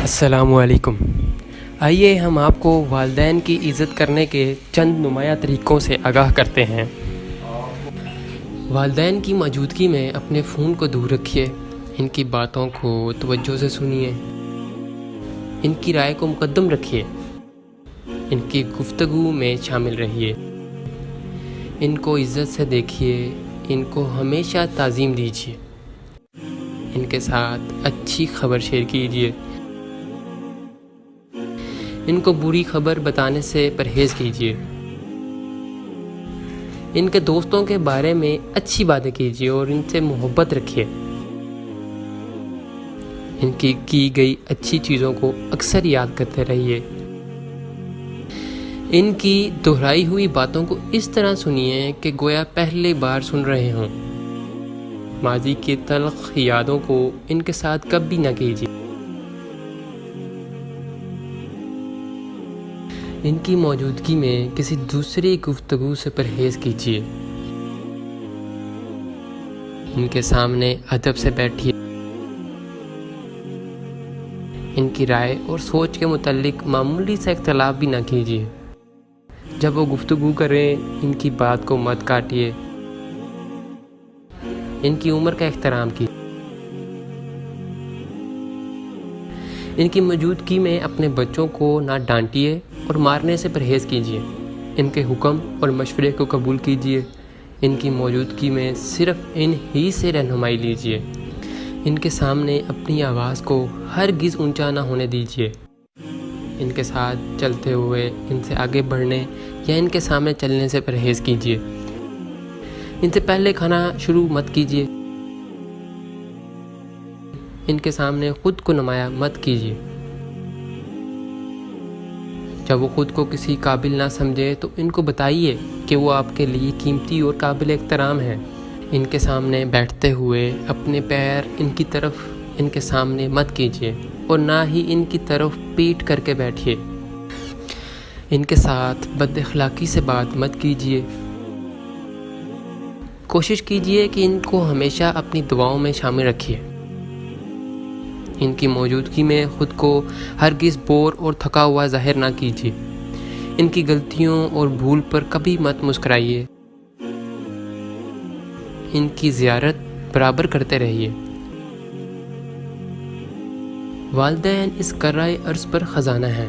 السلام علیکم۔ آئیے ہم آپ کو والدین کی عزت کرنے کے چند نمایاں طریقوں سے آگاہ کرتے ہیں۔ والدین کی موجودگی میں اپنے فون کو دور رکھیے، ان کی باتوں کو توجہ سے سنیے، ان کی رائے کو مقدم رکھیے، ان کی گفتگو میں شامل رہیے، ان کو عزت سے دیکھیے، ان کو ہمیشہ تعظیم دیجیے، ان کے ساتھ اچھی خبر شیئر کیجیے، ان کو بری خبر بتانے سے پرہیز کیجیے، ان کے دوستوں کے بارے میں اچھی باتیں کیجیے اور ان سے محبت رکھیے، ان کی گئی اچھی چیزوں کو اکثر یاد کرتے رہیے، ان کی دہرائی ہوئی باتوں کو اس طرح سنیے کہ گویا پہلی بار سن رہے ہوں، ماضی کی تلخ یادوں کو ان کے ساتھ کبھی نہ کیجیے، ان کی موجودگی میں کسی دوسری گفتگو سے پرہیز کیجیے، ان کے سامنے ادب سے بیٹھیے، ان کی رائے اور سوچ کے متعلق معمولی سے اختلاف بھی نہ کیجیے، جب وہ گفتگو کریں ان کی بات کو مت کاٹیے، ان کی عمر کا احترام کیجیے، ان کی موجودگی میں اپنے بچوں کو نہ ڈانٹیے اور مارنے سے پرہیز کیجیے، ان کے حکم اور مشورے کو قبول کیجیے، ان کی موجودگی میں صرف ان ہی سے رہنمائی لیجیے، ان کے سامنے اپنی آواز کو ہرگز اونچا نہ ہونے دیجیے، ان کے ساتھ چلتے ہوئے ان سے آگے بڑھنے یا ان کے سامنے چلنے سے پرہیز کیجیے، ان سے پہلے کھانا شروع مت کیجیے، ان کے سامنے خود کو نمایاں مت کیجیے، جب وہ خود کو کسی قابل نہ سمجھے تو ان کو بتائیے کہ وہ آپ کے لیے قیمتی اور قابل احترام ہے، ان کے سامنے بیٹھتے ہوئے اپنے پیر ان کی طرف ان کے سامنے مت کیجیے اور نہ ہی ان کی طرف پیٹ کر کے بیٹھیے، ان کے ساتھ بد اخلاقی سے بات مت کیجیے، کوشش کیجیے کہ ان کو ہمیشہ اپنی دعاؤں میں شامل رکھیے، ان کی موجودگی میں خود کو ہرگز بور اور تھکا ہوا ظاہر نہ کیجیے، ان کی غلطیوں اور بھول پر کبھی مت مسکرائیے، ان کی زیارت برابر کرتے رہیے۔ والدین اس کرۂ ارض پر خزانہ ہیں،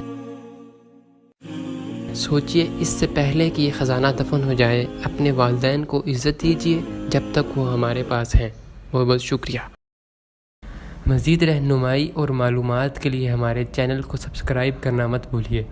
سوچئے اس سے پہلے کہ یہ خزانہ دفن ہو جائے اپنے والدین کو عزت دیجیے جب تک وہ ہمارے پاس ہیں۔ بہت بہت شکریہ۔ مزید رہنمائی اور معلومات کے لیے ہمارے چینل کو سبسکرائب کرنا مت بھولیے۔